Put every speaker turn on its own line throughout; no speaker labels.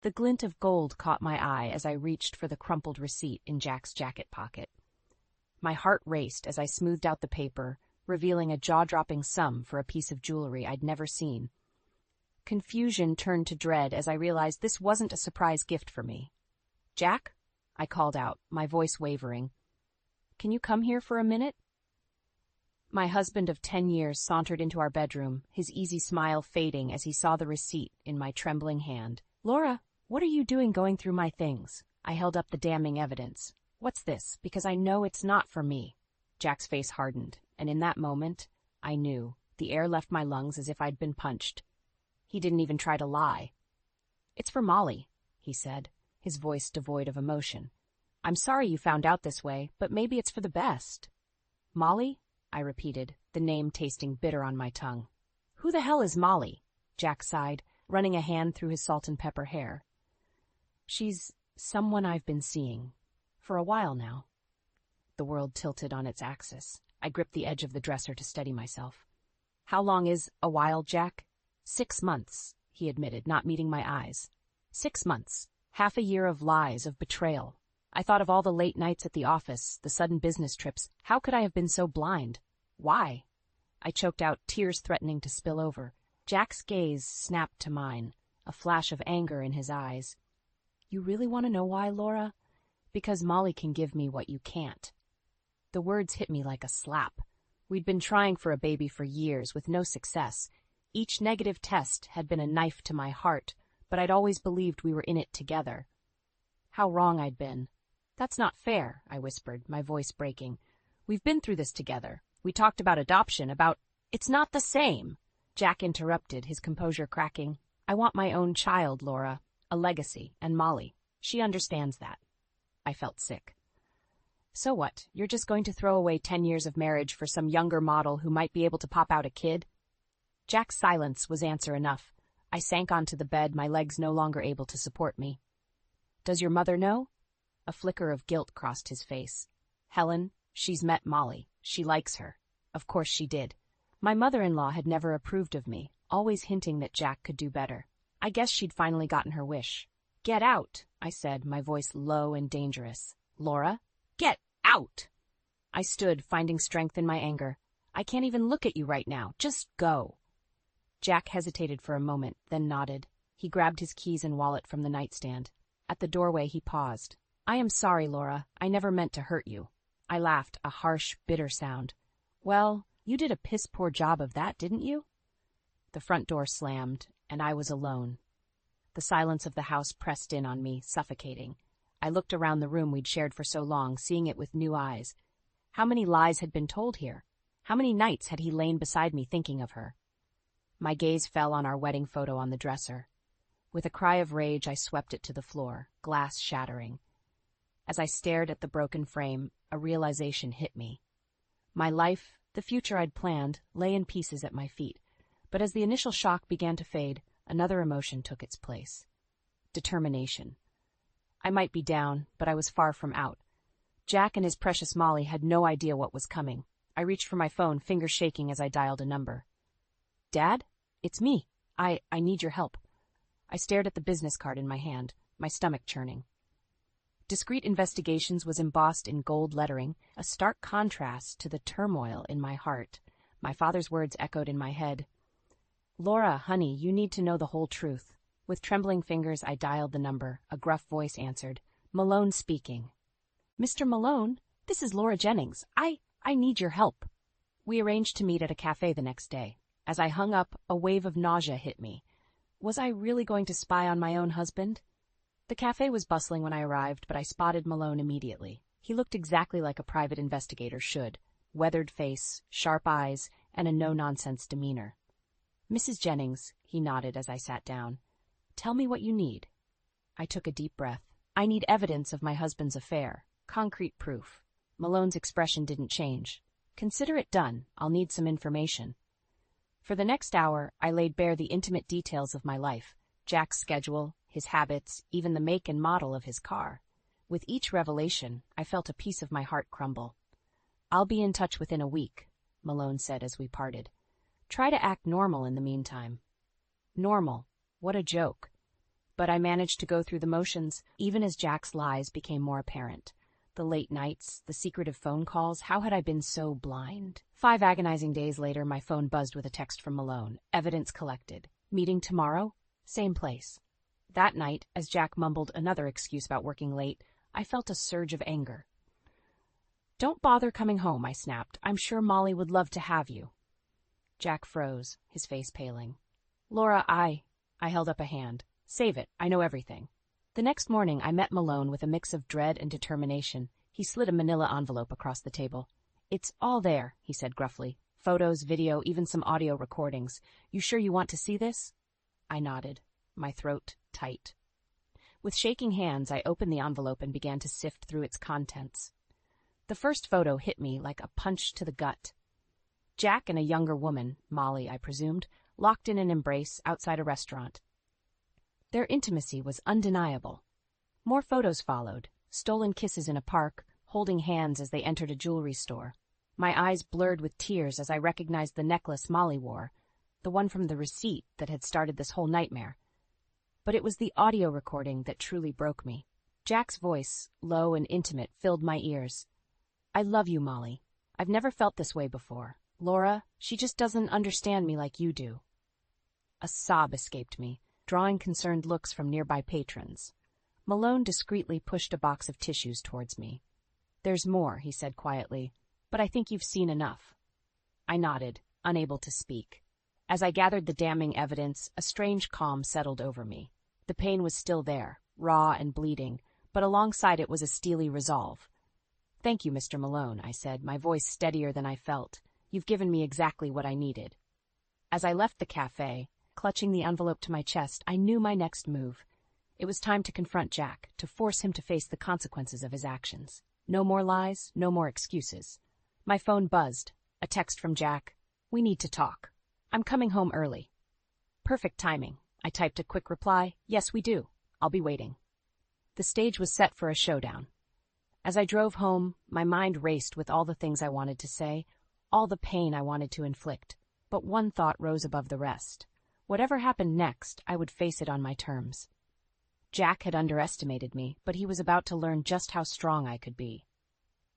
The glint of gold caught my eye as I reached for the crumpled receipt in Jack's jacket pocket. My heart raced as I smoothed out the paper, revealing a jaw-dropping sum for a piece of jewelry I'd never seen. Confusion turned to dread as I realized this wasn't a surprise gift for me. "Jack?" I called out, my voice wavering. "Can you come here for a minute?" My husband of 10 years sauntered into our bedroom, his easy smile fading as he saw the receipt in my trembling hand. "Laura, what are you doing going through my things?" I held up the damning evidence. "What's this? Because I know it's not for me." Jack's face hardened, and in that moment, I knew. The air left my lungs as if I'd been punched. He didn't even try to lie. "It's for Molly," he said, his voice devoid of emotion. "I'm sorry you found out this way, but maybe it's for the best." "Molly?" I repeated, the name tasting bitter on my tongue. "Who the hell is Molly?" Jack sighed, running a hand through his salt and pepper hair. "She's someone I've been seeing. For a while now." The world tilted on its axis. I gripped the edge of the dresser to steady myself. "How long is a while, Jack?" 6 months, he admitted, not meeting my eyes. 6 months. Half a year of lies, of betrayal. I thought of all the late nights at the office, the sudden business trips. How could I have been so blind? Why? I choked out, tears threatening to spill over. Jack's gaze snapped to mine, a flash of anger in his eyes. "You really want to know why, Laura? Because Molly can give me what you can't." The words hit me like a slap. We'd been trying for a baby for years, with no success. Each negative test had been a knife to my heart, but I'd always believed we were in it together. How wrong I'd been. "That's not fair," I whispered, my voice breaking. "We've been through this together. We talked about adoption, about—" "It's not the same," Jack interrupted, his composure cracking. "I want my own child, Laura. A legacy, and Molly. She understands that." I felt sick. "So what? You're just going to throw away 10 years of marriage for some younger model who might be able to pop out a kid?" Jack's silence was answer enough. I sank onto the bed, my legs no longer able to support me. "Does your mother know?" A flicker of guilt crossed his face. "Helen, she's met Molly. She likes her." Of course she did. My mother-in-law had never approved of me, always hinting that Jack could do better. I guess she'd finally gotten her wish. "Get out," I said, my voice low and dangerous. "Laura, get out!" I stood, finding strength in my anger. "I can't even look at you right now. Just go." Jack hesitated for a moment, then nodded. He grabbed his keys and wallet from the nightstand. At the doorway, he paused. "I am sorry, Laura. I never meant to hurt you." I laughed, a harsh, bitter sound. "Well, you did a piss-poor job of that, didn't you?" The front door slammed, and I was alone. The silence of the house pressed in on me, suffocating. I looked around the room we'd shared for so long, seeing it with new eyes. How many lies had been told here? How many nights had he lain beside me thinking of her? My gaze fell on our wedding photo on the dresser. With a cry of rage, I swept it to the floor, glass shattering. As I stared at the broken frame, a realization hit me. My life, the future I'd planned, lay in pieces at my feet, but as the initial shock began to fade, another emotion took its place. Determination. I might be down, but I was far from out. Jack and his precious Molly had no idea what was coming. I reached for my phone, fingers shaking as I dialed a number. "Dad? It's me. I need your help." I stared at the business card in my hand, my stomach churning. Discreet Investigations was embossed in gold lettering, a stark contrast to the turmoil in my heart. My father's words echoed in my head. "Laura, honey, you need to know the whole truth." With trembling fingers, I dialed the number. A gruff voice answered. "Malone speaking." "Mr. Malone, this is Laura Jennings. I need your help." We arranged to meet at a cafe the next day. As I hung up, a wave of nausea hit me. Was I really going to spy on my own husband? The cafe was bustling when I arrived, but I spotted Malone immediately. He looked exactly like a private investigator should. Weathered face, sharp eyes, and a no-nonsense demeanor. "Mrs. Jennings," he nodded as I sat down. "Tell me what you need." I took a deep breath. "I need evidence of my husband's affair. Concrete proof." Malone's expression didn't change. "Consider it done. I'll need some information." For the next hour, I laid bare the intimate details of my life. Jack's schedule, his habits, even the make and model of his car. With each revelation, I felt a piece of my heart crumble. "I'll be in touch within a week," Malone said as we parted. "Try to act normal in the meantime." Normal. What a joke. but I managed to go through the motions, even as Jack's lies became more apparent. The late nights, the secretive phone calls, how had I been so blind? 5 agonizing days later, my phone buzzed with a text from Malone. Evidence collected. Meeting tomorrow? Same place. That night, as Jack mumbled another excuse about working late, I felt a surge of anger. "Don't bother coming home," I snapped. "I'm sure Molly would love to have you." Jack froze, his face paling. "Laura, I held up a hand. "Save it. I know everything." The next morning, I met Malone with a mix of dread and determination. He slid a manila envelope across the table. "It's all there," he said gruffly. "Photos, video, even some audio recordings. You sure you want to see this?" I nodded, my throat tight. With shaking hands, I opened the envelope and began to sift through its contents. The first photo hit me like a punch to the gut. Jack and a younger woman, Molly, I presumed, locked in an embrace outside a restaurant. Their intimacy was undeniable. More photos followed, stolen kisses in a park, holding hands as they entered a jewelry store. My eyes blurred with tears as I recognized the necklace Molly wore, the one from the receipt that had started this whole nightmare. But it was the audio recording that truly broke me. Jack's voice, low and intimate, filled my ears. "I love you, Molly. I've never felt this way before. Laura, she just doesn't understand me like you do." A sob escaped me, drawing concerned looks from nearby patrons. Malone discreetly pushed a box of tissues towards me. "There's more," he said quietly, "but I think you've seen enough." I nodded, unable to speak. As I gathered the damning evidence, a strange calm settled over me. The pain was still there, raw and bleeding, but alongside it was a steely resolve. "Thank you, Mr. Malone," I said, my voice steadier than I felt. "You've given me exactly what I needed." As I left the cafe, clutching the envelope to my chest, I knew my next move. It was time to confront Jack, to force him to face the consequences of his actions. No more lies, no more excuses. My phone buzzed. A text from Jack. "We need to talk. I'm coming home early." Perfect timing. I typed a quick reply. "Yes, we do. I'll be waiting." The stage was set for a showdown. As I drove home, my mind raced with all the things I wanted to say, all the pain I wanted to inflict. But one thought rose above the rest. Whatever happened next, I would face it on my terms. Jack had underestimated me, but he was about to learn just how strong I could be.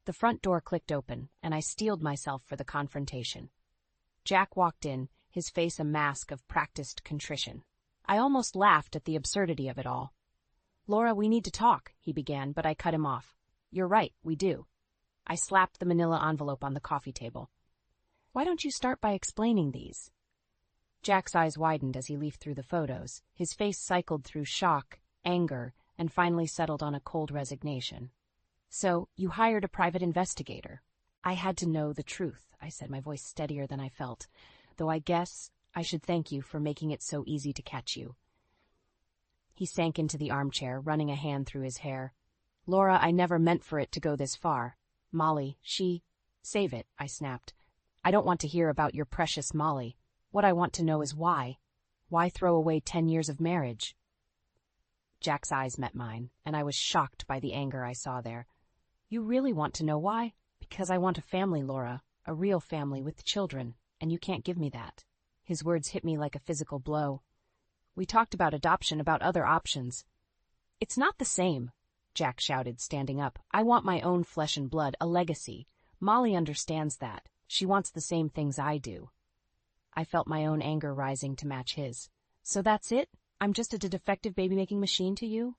The front door clicked open, and I steeled myself for the confrontation. Jack walked in, his face a mask of practiced contrition. I almost laughed at the absurdity of it all. "Laura, we need to talk," he began, but I cut him off. "You're right, we do." I slapped the manila envelope on the coffee table. "Why don't you start by explaining these?" Jack's eyes widened as he leafed through the photos. His face cycled through shock, anger, and finally settled on a cold resignation. "So, you hired a private investigator." "I had to know the truth," I said, my voice steadier than I felt, "though I guess I should thank you for making it so easy to catch you." He sank into the armchair, running a hand through his hair. "Laura, I never meant for it to go this far. Molly, she—" "Save it," I snapped. "I don't want to hear about your precious Molly. What I want to know is why. Why throw away 10 years of marriage?" Jack's eyes met mine, and I was shocked by the anger I saw there. "You really want to know why? Because I want a family, Laura, a real family with children, and you can't give me that." His words hit me like a physical blow. "We talked about adoption, about other options." "It's not the same," Jack shouted, standing up. "I want my own flesh and blood, a legacy. Molly understands that. She wants the same things I do." I felt my own anger rising to match his. "So that's it? I'm just a defective baby-making machine to you?"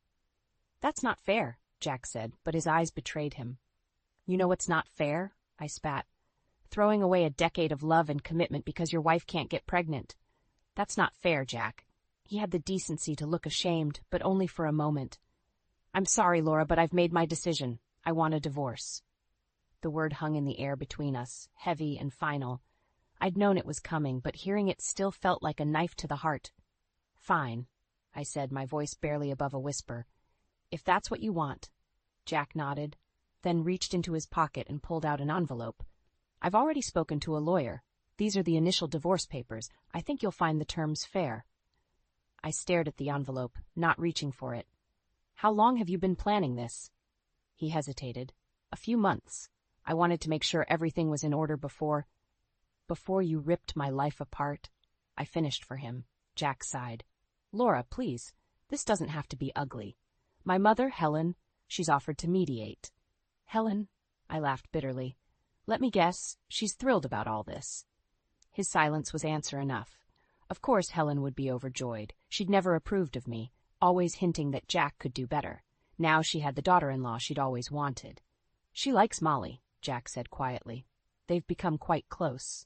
"That's not fair," Jack said, but his eyes betrayed him. "You know what's not fair?" I spat. "Throwing away a decade of love and commitment because your wife can't get pregnant. That's not fair, Jack." He had the decency to look ashamed, but only for a moment. "I'm sorry, Laura, but I've made my decision. I want a divorce." The word hung in the air between us, heavy and final. I'd known it was coming, but hearing it still felt like a knife to the heart. "Fine," I said, my voice barely above a whisper. "If that's what you want." Jack nodded, then reached into his pocket and pulled out an envelope. "I've already spoken to a lawyer. These are the initial divorce papers. I think you'll find the terms fair." I stared at the envelope, not reaching for it. "How long have you been planning this?" He hesitated. "A few months. I wanted to make sure everything was in order before you ripped my life apart." I finished for him. Jack sighed. "Laura, please. This doesn't have to be ugly. My mother, Helen, she's offered to mediate. Helen, I laughed bitterly. Let me guess, she's thrilled about all this. His silence was answer enough. Of course Helen would be overjoyed. She'd never approved of me, always hinting that Jack could do better. Now she had the daughter-in-law she'd always wanted. She likes Molly, Jack said quietly. They've become quite close.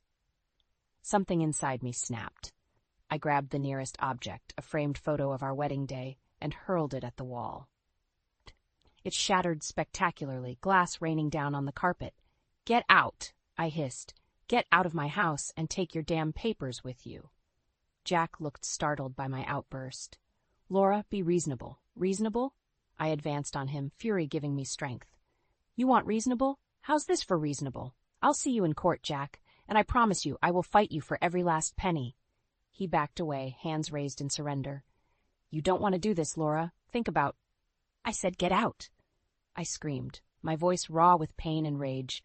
Something inside me snapped. I grabbed the nearest object, a framed photo of our wedding day, and hurled it at the wall. It shattered spectacularly, glass raining down on the carpet. Get out, I hissed. Get out of my house and take your damn papers with you. Jack looked startled by my outburst. Laura, be reasonable. Reasonable? I advanced on him, fury giving me strength. You want reasonable? How's this for reasonable? I'll see you in court, Jack, and I promise you I will fight you for every last penny. He backed away, hands raised in surrender. You don't want to do this, Laura. Think about... I said get out. I screamed, my voice raw with pain and rage.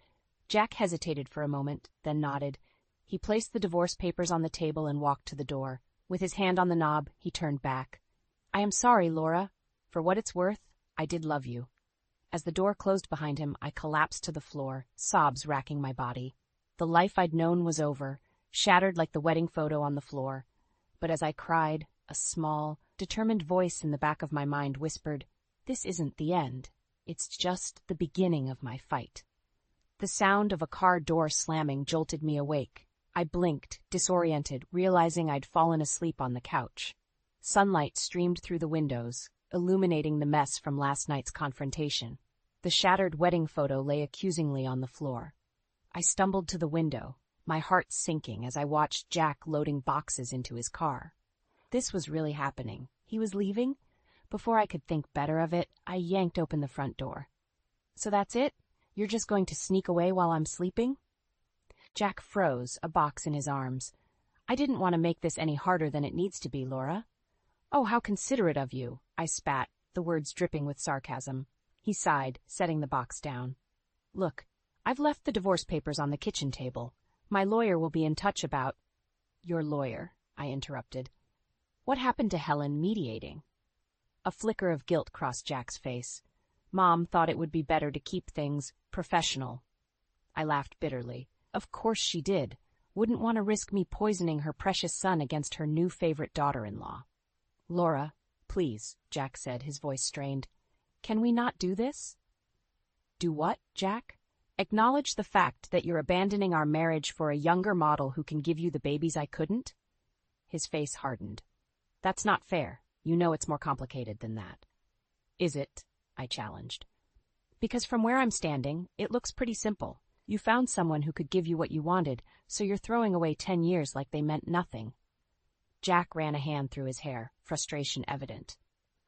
Jack hesitated for a moment, then nodded. He placed the divorce papers on the table and walked to the door. With his hand on the knob, he turned back. I am sorry, Laura. For what it's worth, I did love you. As the door closed behind him, I collapsed to the floor, sobs racking my body. The life I'd known was over, shattered like the wedding photo on the floor. But as I cried, a small, determined voice in the back of my mind whispered, This isn't the end. It's just the beginning of my fight. The sound of a car door slamming jolted me awake. I blinked, disoriented, realizing I'd fallen asleep on the couch. Sunlight streamed through the windows, illuminating the mess from last night's confrontation. The shattered wedding photo lay accusingly on the floor. I stumbled to the window, my heart sinking as I watched Jack loading boxes into his car. This was really happening. He was leaving? Before I could think better of it, I yanked open the front door. So that's it? You're just going to sneak away while I'm sleeping? Jack froze, a box in his arms. I didn't want to make this any harder than it needs to be, Laura. Oh, how considerate of you, I spat, the words dripping with sarcasm. He sighed, setting the box down. Look, I've left the divorce papers on the kitchen table. My lawyer will be in touch about... Your lawyer, I interrupted. What happened to Helen mediating? A flicker of guilt crossed Jack's face. Mom thought it would be better to keep things professional. I laughed bitterly. Of course she did. Wouldn't want to risk me poisoning her precious son against her new favorite daughter-in-law. Laura, please, Jack said, his voice strained. Can we not do this? Do what, Jack? Acknowledge the fact that you're abandoning our marriage for a younger model who can give you the babies I couldn't? His face hardened. That's not fair. You know it's more complicated than that. Is it? I challenged. Because from where I'm standing, it looks pretty simple. You found someone who could give you what you wanted, so you're throwing away 10 years like they meant nothing. Jack ran a hand through his hair, frustration evident.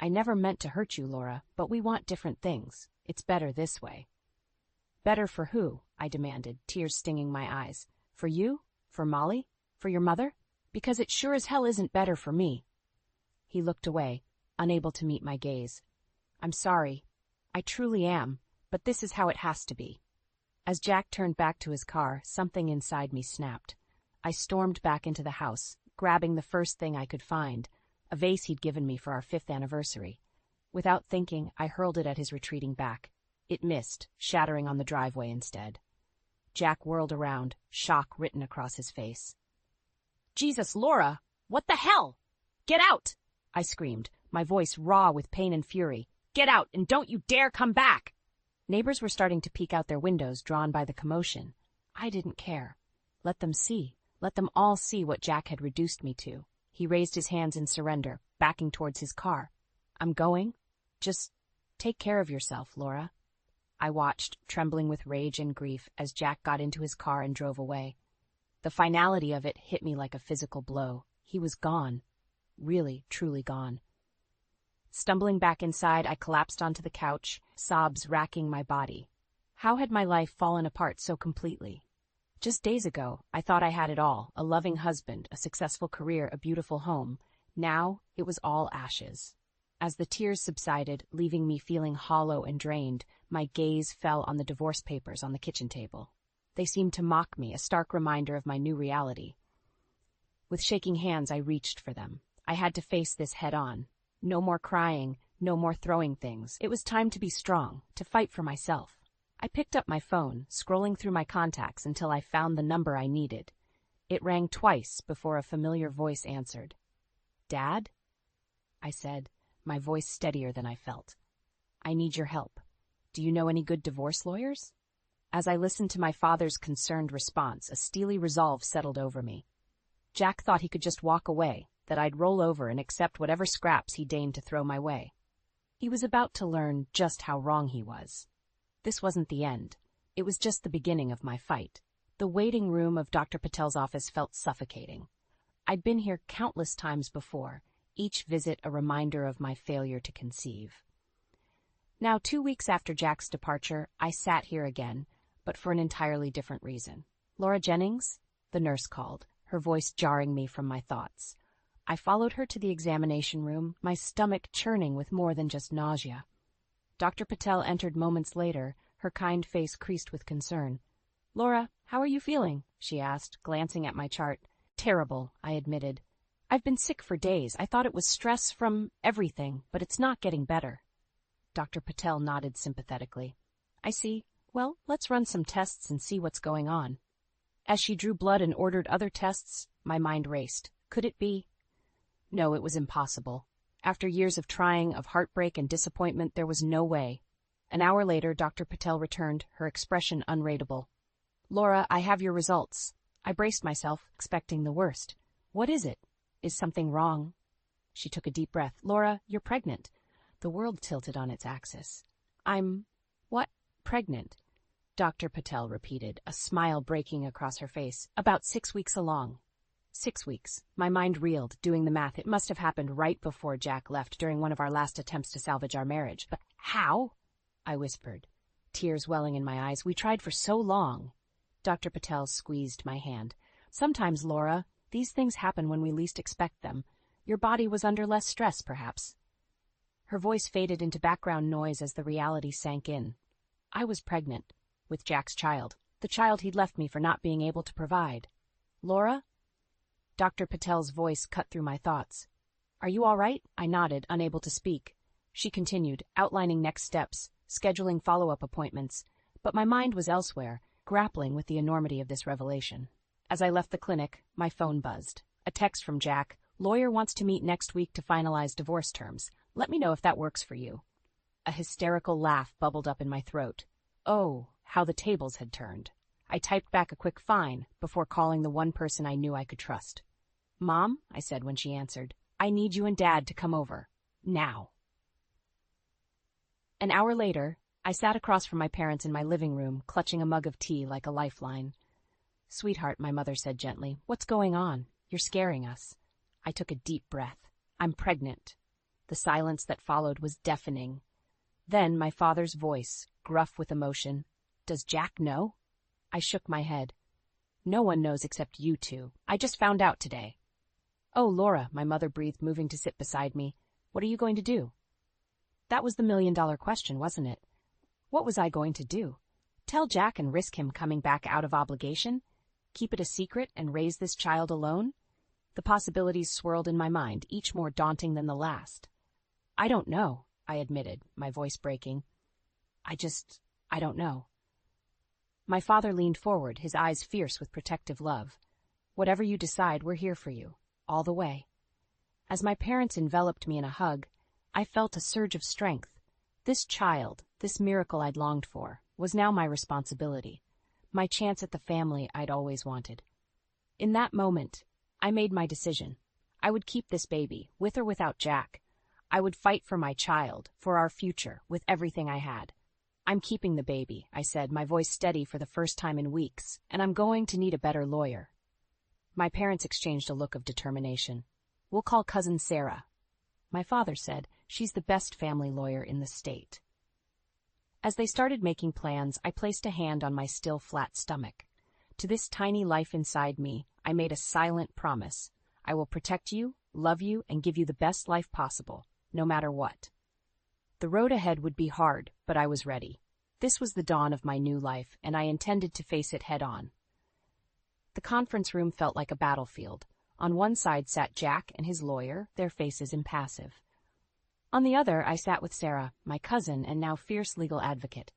I never meant to hurt you, Laura, but we want different things. It's better this way. Better for who? I demanded, tears stinging my eyes. For you? For Molly? For your mother? Because it sure as hell isn't better for me. He looked away, unable to meet my gaze. I'm sorry. I truly am, but this is how it has to be. As Jack turned back to his car, something inside me snapped. I stormed back into the house, grabbing the first thing I could find, a vase he'd given me for our 5th anniversary. Without thinking, I hurled it at his retreating back. It missed, shattering on the driveway instead. Jack whirled around, shock written across his face. Jesus, Laura! What the hell? Get out! I screamed, my voice raw with pain and fury. Get out, and don't you dare come back! Neighbors were starting to peek out their windows, drawn by the commotion. I didn't care. Let them see. Let them all see what Jack had reduced me to. He raised his hands in surrender, backing towards his car. I'm going. Just take care of yourself, Laura. I watched, trembling with rage and grief, as Jack got into his car and drove away. The finality of it hit me like a physical blow. He was gone. Really, truly gone. Stumbling back inside, I collapsed onto the couch, sobs racking my body. How had my life fallen apart so completely? Just days ago, I thought I had it all, a loving husband, a successful career, a beautiful home. Now, it was all ashes. As the tears subsided, leaving me feeling hollow and drained, my gaze fell on the divorce papers on the kitchen table. They seemed to mock me, a stark reminder of my new reality. With shaking hands, I reached for them. I had to face this head on. No more crying, no more throwing things. It was time to be strong, to fight for myself. I picked up my phone, scrolling through my contacts until I found the number I needed. It rang twice before a familiar voice answered. "Dad?" I said, my voice steadier than I felt. "I need your help. Do you know any good divorce lawyers?" As I listened to my father's concerned response, a steely resolve settled over me. Jack thought he could just walk away, that I'd roll over and accept whatever scraps he deigned to throw my way. He was about to learn just how wrong he was. This wasn't the end. It was just the beginning of my fight. The waiting room of Dr. Patel's office felt suffocating. I'd been here countless times before, each visit a reminder of my failure to conceive. Now, 2 weeks after Jack's departure, I sat here again, but for an entirely different reason. "Laura Jennings?" the nurse called, her voice jarring me from my thoughts. I followed her to the examination room, my stomach churning with more than just nausea. Dr. Patel entered moments later, her kind face creased with concern. "Laura, how are you feeling?" she asked, glancing at my chart. "Terrible," I admitted. "I've been sick for days. I thought it was stress from everything, but it's not getting better." Dr. Patel nodded sympathetically. "I see. Well, let's run some tests and see what's going on." As she drew blood and ordered other tests, my mind raced. Could it be? No, it was impossible. After years of trying, of heartbreak and disappointment, there was no way. An hour later, Dr. Patel returned, her expression unreadable. "Laura, I have your results." I braced myself, expecting the worst. "What is it? Is something wrong?" She took a deep breath. "Laura, you're pregnant." The world tilted on its axis. What? Pregnant?" Dr. Patel repeated, a smile breaking across her face. "About 6 weeks along." 6 weeks. My mind reeled, doing the math. It must have happened right before Jack left, during one of our last attempts to salvage our marriage. "But how?" I whispered, tears welling in my eyes. "We tried for so long." Dr. Patel squeezed my hand. "Sometimes, Laura, these things happen when we least expect them. Your body was under less stress, perhaps." Her voice faded into background noise as the reality sank in. I was pregnant, with Jack's child, the child he'd left me for not being able to provide. "Laura?" Dr. Patel's voice cut through my thoughts. "Are you all right?" I nodded, unable to speak. She continued, outlining next steps, scheduling follow-up appointments, but my mind was elsewhere, grappling with the enormity of this revelation. As I left the clinic, my phone buzzed. A text from Jack. "Lawyer wants to meet next week to finalize divorce terms. Let me know if that works for you." A hysterical laugh bubbled up in my throat. Oh, how the tables had turned. I typed back a quick "fine" before calling the one person I knew I could trust. "Mom," I said when she answered, "I need you and Dad to come over. Now." An hour later, I sat across from my parents in my living room, clutching a mug of tea like a lifeline. "Sweetheart," my mother said gently, "what's going on? You're scaring us." I took a deep breath. "I'm pregnant." The silence that followed was deafening. Then my father's voice, gruff with emotion. "Does Jack know?" I shook my head. "No one knows except you two. I just found out today." "Oh, Laura," my mother breathed, moving to sit beside me. "What are you going to do?" That was the million-dollar question, wasn't it? What was I going to do? Tell Jack and risk him coming back out of obligation? Keep it a secret and raise this child alone? The possibilities swirled in my mind, each more daunting than the last. "I don't know," I admitted, my voice breaking. I don't know." My father leaned forward, his eyes fierce with protective love. "Whatever you decide, we're here for you, all the way." As my parents enveloped me in a hug, I felt a surge of strength. This child, this miracle I'd longed for, was now my responsibility, my chance at the family I'd always wanted. In that moment, I made my decision. I would keep this baby, with or without Jack. I would fight for my child, for our future, with everything I had. "I'm keeping the baby," I said, my voice steady for the first time in weeks, "and I'm going to need a better lawyer." My parents exchanged a look of determination. "We'll call Cousin Sarah." My father said, "She's the best family lawyer in the state." As they started making plans, I placed a hand on my still flat stomach. To this tiny life inside me, I made a silent promise. I will protect you, love you, and give you the best life possible, no matter what. The road ahead would be hard, but I was ready. This was the dawn of my new life, and I intended to face it head on. The conference room felt like a battlefield. On one side sat Jack and his lawyer, their faces impassive. On the other, I sat with Sarah, my cousin and now fierce legal advocate.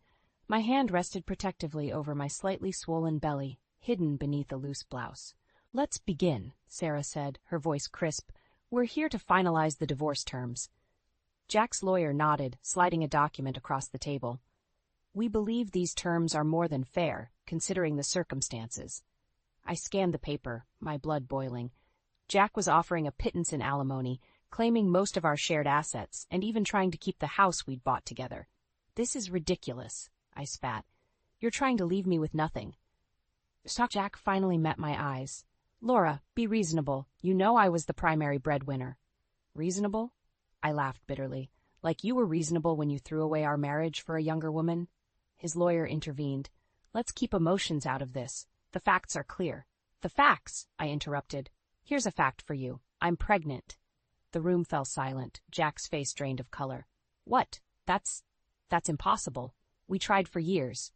My hand rested protectively over my slightly swollen belly, hidden beneath a loose blouse. "Let's begin," Sarah said, her voice crisp. "We're here to finalize the divorce terms." Jack's lawyer nodded, sliding a document across the table. "We believe these terms are more than fair, considering the circumstances." I scanned the paper, my blood boiling. Jack was offering a pittance in alimony, claiming most of our shared assets, and even trying to keep the house we'd bought together. "This is ridiculous," I spat. "You're trying to leave me with nothing." Jack finally met my eyes. "Laura, be reasonable. You know I was the primary breadwinner." "Reasonable?" I laughed bitterly. "Like you were reasonable when you threw away our marriage for a younger woman?" His lawyer intervened. "Let's keep emotions out of this. The facts are clear." "The facts?" I interrupted. "Here's a fact for you. I'm pregnant." The room fell silent. Jack's face drained of color. "What? That's impossible. We tried for years."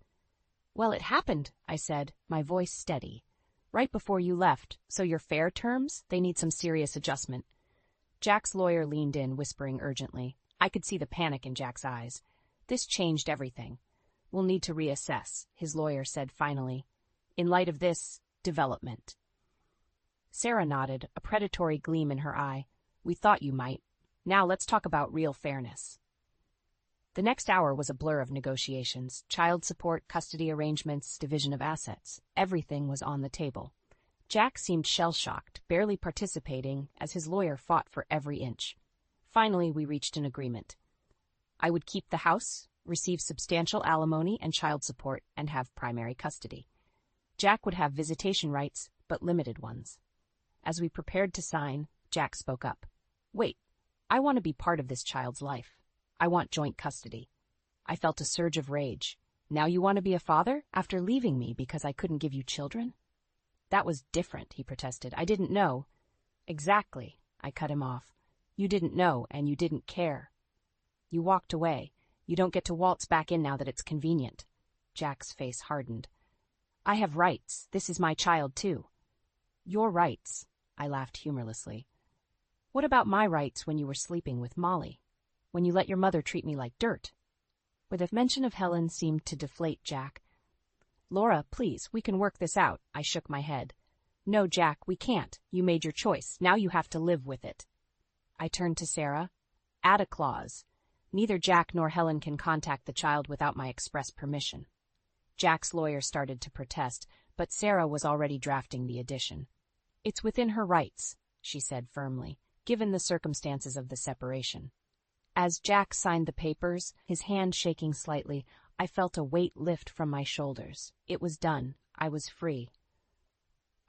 "Well, it happened," I said, my voice steady. "Right before you left, so your fair terms, they need some serious adjustment." Jack's lawyer leaned in, whispering urgently. I could see the panic in Jack's eyes. "This changed everything. We'll need to reassess," his lawyer said finally, "in light of this development." Sarah nodded, a predatory gleam in her eye. "We thought you might. Now let's talk about real fairness." The next hour was a blur of negotiations. Child support, custody arrangements, division of assets. Everything was on the table. Jack seemed shell-shocked, barely participating, as his lawyer fought for every inch. Finally, we reached an agreement. I would keep the house, receive substantial alimony and child support, and have primary custody. Jack would have visitation rights, but limited ones. As we prepared to sign, Jack spoke up. "Wait, I want to be part of this child's life. I want joint custody." I felt a surge of rage. "Now you want to be a father, after leaving me because I couldn't give you children?" "That was different," he protested. "I didn't know." "Exactly," I cut him off. "You didn't know, and you didn't care. You walked away. You don't get to waltz back in now that it's convenient." Jack's face hardened. "I have rights. This is my child, too." "Your rights," I laughed humorlessly. "What about my rights when you were sleeping with Molly? When you let your mother treat me like dirt?" With a mention of Helen seemed to deflate Jack. "Laura, please, we can work this out." I shook my head. "No, Jack, we can't. You made your choice. Now you have to live with it." I turned to Sarah. "Add a clause. Neither Jack nor Helen can contact the child without my express permission." Jack's lawyer started to protest, but Sarah was already drafting the addition. "It's within her rights," she said firmly, "given the circumstances of the separation." As Jack signed the papers, his hand shaking slightly, I felt a weight lift from my shoulders. It was done. I was free.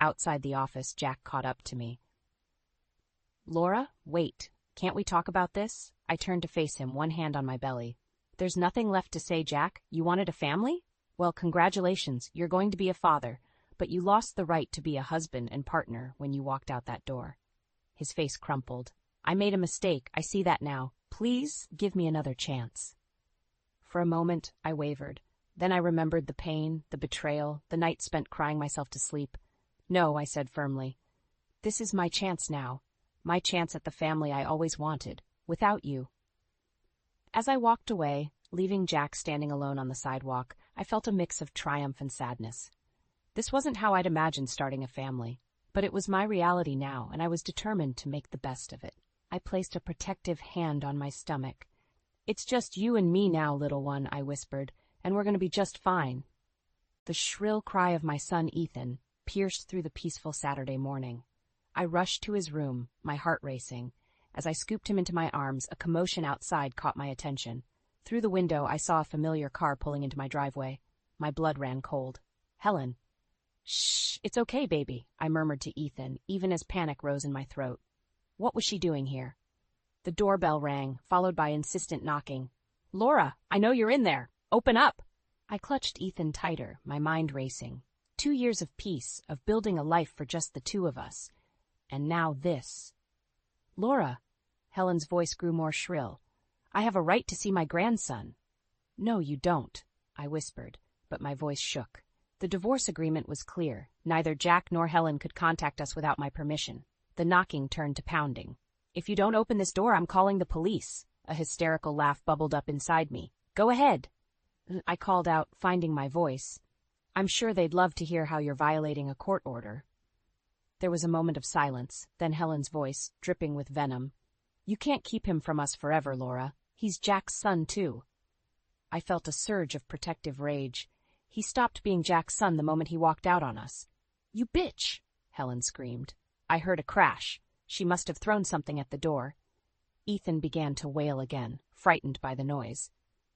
Outside the office, Jack caught up to me. "Laura, wait. Can't we talk about this?" I turned to face him, one hand on my belly. "There's nothing left to say, Jack? You wanted a family? Well, congratulations, you're going to be a father, but you lost the right to be a husband and partner when you walked out that door." His face crumpled. "I made a mistake. I see that now. Please give me another chance." For a moment, I wavered. Then I remembered the pain, the betrayal, the night spent crying myself to sleep. "No," I said firmly. "This is my chance now. My chance at the family I always wanted, without you." As I walked away, leaving Jack standing alone on the sidewalk, I felt a mix of triumph and sadness. This wasn't how I'd imagined starting a family, but it was my reality now, and I was determined to make the best of it. I placed a protective hand on my stomach. "It's just you and me now, little one," I whispered, "and we're going to be just fine." The shrill cry of my son Ethan pierced through the peaceful Saturday morning. I rushed to his room, my heart racing. As I scooped him into my arms, a commotion outside caught my attention. Through the window, I saw a familiar car pulling into my driveway. My blood ran cold. "Helen." "Shh, it's okay, baby," I murmured to Ethan, even as panic rose in my throat. What was she doing here? The doorbell rang, followed by insistent knocking. "Laura, I know you're in there. Open up." I clutched Ethan tighter, my mind racing. 2 years of peace, of building a life for just the two of us. And now this. "Laura." Helen's voice grew more shrill. "I have a right to see my grandson." "No, you don't," I whispered, but my voice shook. The divorce agreement was clear. Neither Jack nor Helen could contact us without my permission. The knocking turned to pounding. "If you don't open this door, I'm calling the police." A hysterical laugh bubbled up inside me. "Go ahead," I called out, finding my voice. "I'm sure they'd love to hear how you're violating a court order." There was a moment of silence, then Helen's voice, dripping with venom. "You can't keep him from us forever, Laura. He's Jack's son, too." I felt a surge of protective rage. He stopped being Jack's son the moment he walked out on us. "You bitch!" Helen screamed. I heard a crash. She must have thrown something at the door. Ethan began to wail again, frightened by the noise.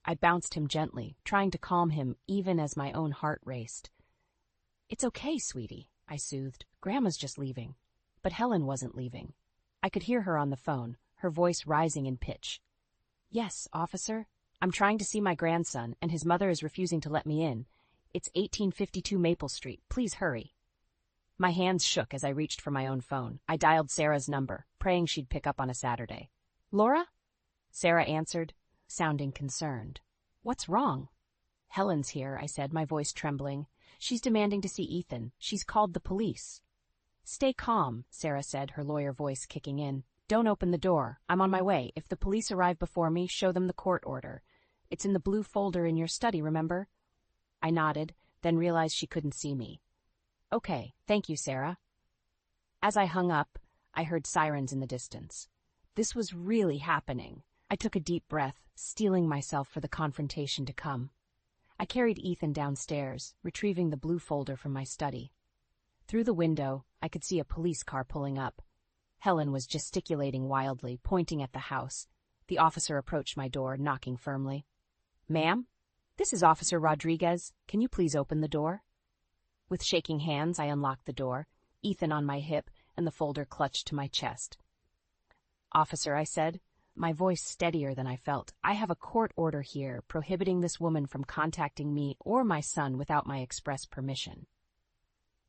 I bounced him gently, trying to calm him even as my own heart raced. "It's okay, sweetie," I soothed. "Grandma's just leaving." But Helen wasn't leaving. I could hear her on the phone, her voice rising in pitch. "Yes, officer? I'm trying to see my grandson, and his mother is refusing to let me in. It's 1852 Maple Street. Please hurry." My hands shook as I reached for my own phone. I dialed Sarah's number, praying she'd pick up on a Saturday. "Laura?" Sarah answered, sounding concerned. "What's wrong?" "Helen's here," I said, my voice trembling. "She's demanding to see Ethan. She's called the police." "Stay calm," Sarah said, her lawyer voice kicking in. "Don't open the door. I'm on my way. If the police arrive before me, show them the court order. It's in the blue folder in your study, remember?" I nodded, then realized she couldn't see me. "Okay, thank you, Sarah." As I hung up, I heard sirens in the distance. This was really happening. I took a deep breath, steeling myself for the confrontation to come. I carried Ethan downstairs, retrieving the blue folder from my study. Through the window, I could see a police car pulling up. Helen was gesticulating wildly, pointing at the house. The officer approached my door, knocking firmly. "Ma'am? This is Officer Rodriguez. Can you please open the door?" With shaking hands, I unlocked the door, Ethan on my hip and the folder clutched to my chest. "Officer," I said, my voice steadier than I felt, "I have a court order here prohibiting this woman from contacting me or my son without my express permission."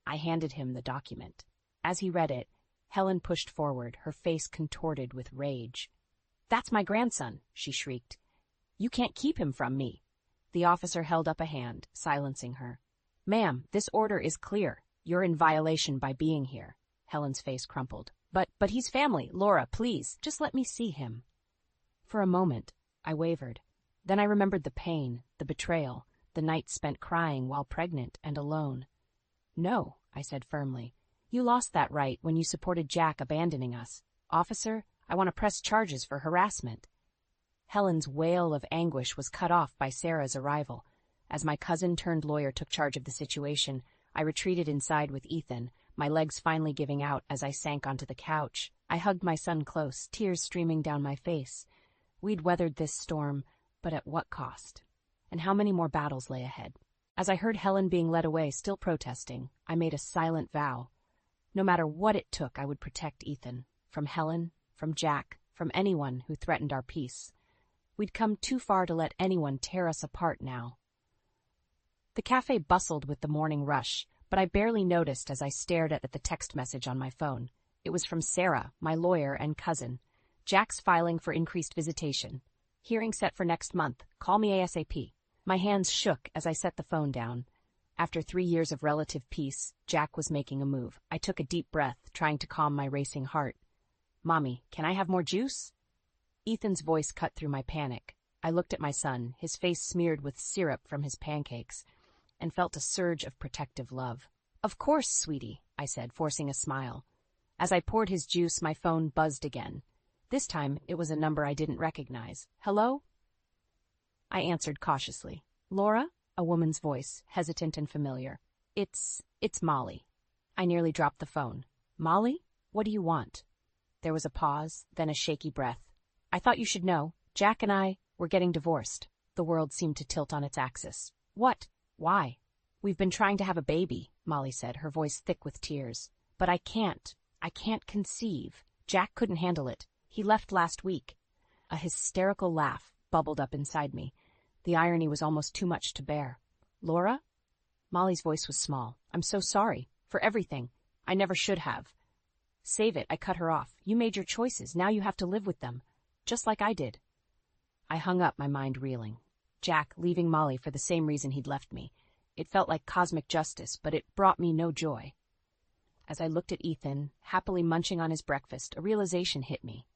I handed him the document. As he read it, Helen pushed forward, her face contorted with rage. "That's my grandson," she shrieked. "You can't keep him from me." The officer held up a hand, silencing her. "Ma'am, this order is clear. You're in violation by being here." Helen's face crumpled. But he's family. Laura, please, just let me see him." For a moment, I wavered. Then I remembered the pain, the betrayal, the nights spent crying while pregnant and alone. "No," I said firmly. "You lost that right when you supported Jack abandoning us. Officer, I want to press charges for harassment." Helen's wail of anguish was cut off by Sarah's arrival. As my cousin-turned-lawyer took charge of the situation, I retreated inside with Ethan, my legs finally giving out as I sank onto the couch. I hugged my son close, tears streaming down my face. We'd weathered this storm, but at what cost? And how many more battles lay ahead? As I heard Helen being led away, still protesting, I made a silent vow. No matter what it took, I would protect Ethan. From Helen, from Jack, from anyone who threatened our peace. We'd come too far to let anyone tear us apart now. The cafe bustled with the morning rush, but I barely noticed as I stared at the text message on my phone. It was from Sarah, my lawyer and cousin. "Jack's filing for increased visitation. Hearing set for next month. Call me ASAP." My hands shook as I set the phone down. After 3 years of relative peace, Jack was making a move. I took a deep breath, trying to calm my racing heart. "Mommy, can I have more juice?" Ethan's voice cut through my panic. I looked at my son, his face smeared with syrup from his pancakes, and felt a surge of protective love. "Of course, sweetie," I said, forcing a smile. As I poured his juice, my phone buzzed again. This time, it was a number I didn't recognize. "Hello?" I answered cautiously. "Laura?" A woman's voice, hesitant and familiar. It's Molly." I nearly dropped the phone. "Molly? What do you want?" There was a pause, then a shaky breath. "I thought you should know. Jack and I, we're getting divorced." The world seemed to tilt on its axis. "What? Why?" "We've been trying to have a baby," Molly said, her voice thick with tears. "But I can't conceive. Jack couldn't handle it. He left last week." A hysterical laugh bubbled up inside me. The irony was almost too much to bear. "Laura?" Molly's voice was small. "I'm so sorry. For everything. I never should have." "Save it," I cut her off. "You made your choices. Now you have to live with them. Just like I did." I hung up, my mind reeling. Jack leaving Molly for the same reason he'd left me. It felt like cosmic justice, but it brought me no joy. As I looked at Ethan, happily munching on his breakfast, a realization hit me.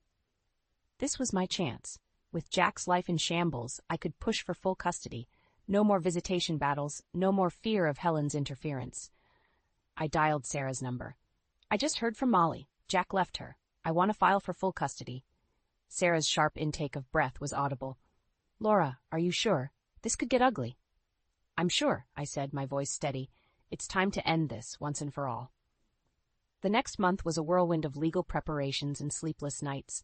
This was my chance. With Jack's life in shambles, I could push for full custody. No more visitation battles, no more fear of Helen's interference. I dialed Sarah's number. I just heard from Molly. Jack left her. I want to file for full custody. Sarah's sharp intake of breath was audible. Laura, are you sure? This could get ugly. I'm sure, I said, my voice steady. It's time to end this, once and for all. The next month was a whirlwind of legal preparations and sleepless nights.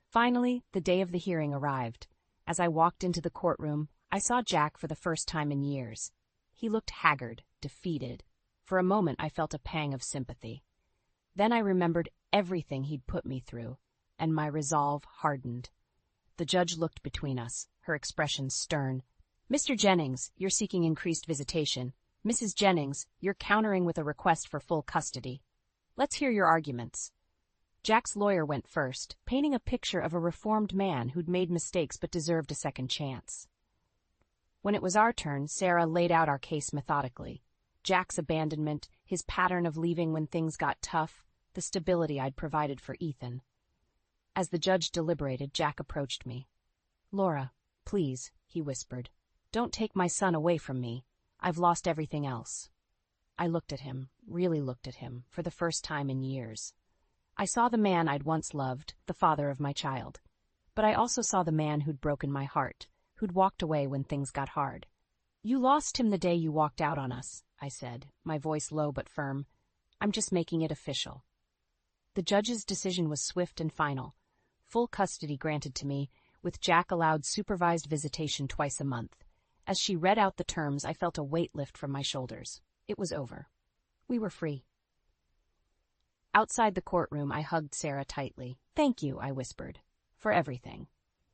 Finally, the day of the hearing arrived. As I walked into the courtroom, I saw Jack for the first time in years. He looked haggard, defeated. For a moment, I felt a pang of sympathy. Then I remembered everything he'd put me through, and my resolve hardened. The judge looked between us, her expression stern. Mr. Jennings, you're seeking increased visitation. Mrs. Jennings, you're countering with a request for full custody. Let's hear your arguments. Jack's lawyer went first, painting a picture of a reformed man who'd made mistakes but deserved a second chance. When it was our turn, Sarah laid out our case methodically. Jack's abandonment, his pattern of leaving when things got tough, the stability I'd provided for Ethan. As the judge deliberated, Jack approached me. Laura, please, he whispered, don't take my son away from me. I've lost everything else. I looked at him, really looked at him, for the first time in years. I saw the man I'd once loved, the father of my child. But I also saw the man who'd broken my heart, who'd walked away when things got hard. You lost him the day you walked out on us, I said, my voice low but firm. I'm just making it official. The judge's decision was swift and final. Full custody granted to me, with Jack allowed supervised visitation twice a month. As she read out the terms, I felt a weight lift from my shoulders. It was over. We were free. Outside the courtroom, I hugged Sarah tightly. Thank you, I whispered, for everything.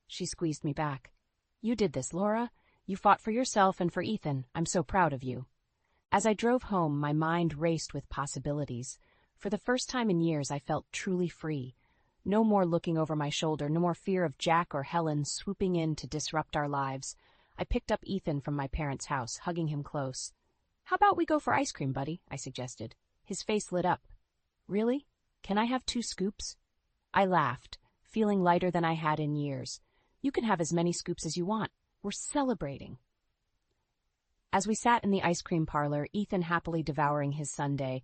She squeezed me back. You did this, Laura. You fought for yourself and for Ethan. I'm so proud of you. As I drove home, my mind raced with possibilities. For the first time in years, I felt truly free. No more looking over my shoulder, no more fear of Jack or Helen swooping in to disrupt our lives. I picked up Ethan from my parents' house, hugging him close. How about we go for ice cream, buddy? I suggested. His face lit up. Really? Can I have 2 scoops? I laughed, feeling lighter than I had in years. You can have as many scoops as you want. We're celebrating. As we sat in the ice cream parlor, Ethan happily devouring his sundae,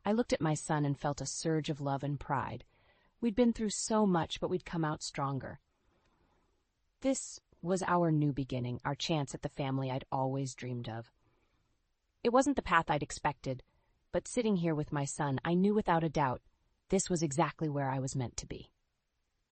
I looked at my son and felt a surge of love and pride. We'd been through so much, but we'd come out stronger. This was our new beginning, our chance at the family I'd always dreamed of. It wasn't the path I'd expected, but sitting here with my son, I knew without a doubt this was exactly where I was meant to be.